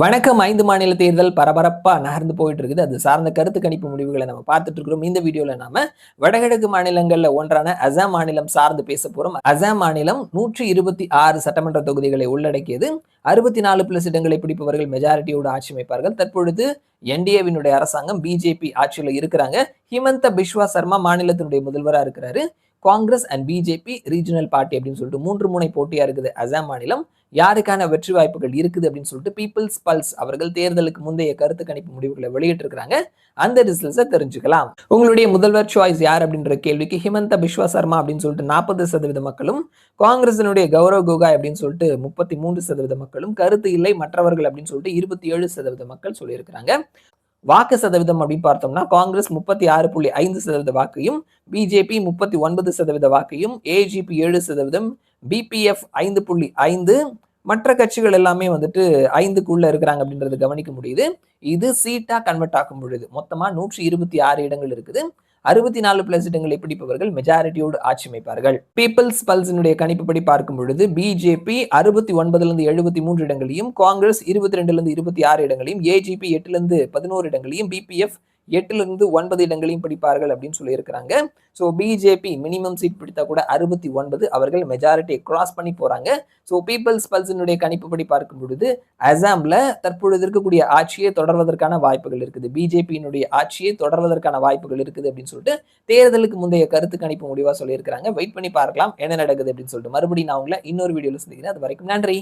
வணக்கம். 5 மாநில தேர்தல் பரபரப்பா நகர்ந்து போயிட்டு இருக்குது. அது சார்ந்த கருத்து கணிப்பு முடிவுகளை நம்ம பார்த்துட்டு இருக்கிறோம். இந்த வீடியோல நாம வடகிழக்கு மாநிலங்கள்ல ஒன்றான அசாம் மாநிலம் சார்ந்து பேச போறோம். அசாம் மாநிலம் 126 சட்டமன்ற தொகுதிகளை உள்ளடக்கியது. 64+ இடங்களை பிடிப்பவர்கள் மெஜாரிட்டியோடு ஆட்சி அமைப்பார்கள். தற்பொழுது என்டிஏவினுடைய அரசாங்கம் பிஜேபி ஆட்சியில இருக்கிறாங்க. ஹிமந்த பிஸ்வா சர்மா மாநிலத்தினுடைய முதல்வரா இருக்கிறாரு. Congress and BJP regional party அப்படின்னு சொல்லிட்டு 3 முனை போட்டியா இருக்குது அசாம் மாநிலம். யாருக்கான வெற்றி வாய்ப்புகள் இருக்குது அப்படின்னு சொல்லிட்டு பீப்புள்ஸ் பல்ஸ் அவர்கள் தேர்தலுக்கு முந்தைய கருத்து கணிப்பு முடிவுகளை வெளியிட்டு இருக்காங்க. அந்த ரிசல்ட்ஸை தெரிஞ்சுக்கலாம். உங்களுடைய முதல்வர் சாய்ஸ் யார் அப்படின்ற கேள்விக்கு ஹிமந்த பிஸ்வா சர்மா அப்படின்னு சொல்லிட்டு 40% மக்களும், காங்கிரசினுடைய கௌரவ் கோகாய் அப்படின்னு சொல்லிட்டு 33% மக்களும், கருத்து இல்லை மற்றவர்கள் அப்படின்னு சொல்லிட்டு 27% மக்கள் சொல்லியிருக்கிறாங்க. வாக்கு சதவீதம் அப்படின்னு பார்த்தோம்னா காங்கிரஸ் 36.5% வாக்கையும், பிஜேபி 39% வாக்கையும், ஏஜிபி 7%, பிபிஎஃப் 5.5, மற்ற கட்சிகள் எல்லாமே வந்துட்டு 5க்குள்ள இருக்கிறாங்க அப்படின்றது கவனிக்க முடியுது. இது சீட்டா கன்வெர்ட் ஆகும் பொழுது மொத்தமா 126 இடங்கள் இருக்குது. 64+ இடங்களை பிடிப்பவர்கள் மெஜாரிட்டியோடு ஆட்சி அமைப்பார்கள். பீப்புள்ஸ் பல்ஸினுடைய கணிப்புப்படி பார்க்கும் பொழுது பிஜேபி 69 73 இடங்களையும், காங்கிரஸ் 22 26 இடங்களையும், ஏஜிபி 8 11 இடங்களையும், பிபிஎஃப் 8 இடங்களையும் பிடிப்பார்கள் அப்படின்னு சொல்லி இருக்கிறாங்க. ஸோ பிஜேபி மினிமம் சீட் பிடித்தா கூட 69 அவர்கள் மெஜாரிட்டியை கிராஸ் பண்ணி போறாங்க. ஸோ பீப்புள்ஸ் பல்ஸினுடைய கணிப்புப்படி பார்க்கும் பொழுது அசாம்ல தற்பொழுது இருக்கக்கூடிய ஆட்சியை தொடர்வதற்கான வாய்ப்புகள் இருக்குது. பிஜேபியினுடைய ஆட்சியை தொடர்வதற்கான வாய்ப்புகள் இருக்குது அப்படின்னு சொல்லிட்டு தேர்தலுக்கு முந்தைய கருத்து கணிப்பு முடிவா சொல்லியிருக்கிறாங்க. வெயிட் பண்ணி பார்க்கலாம் என்ன நடக்குது அப்படின்னு சொல்லிட்டு. மறுபடியும் நான் உங்களை இன்னொரு வீடியோல சந்திக்கிறேன். அது வரைக்கும் நன்றி.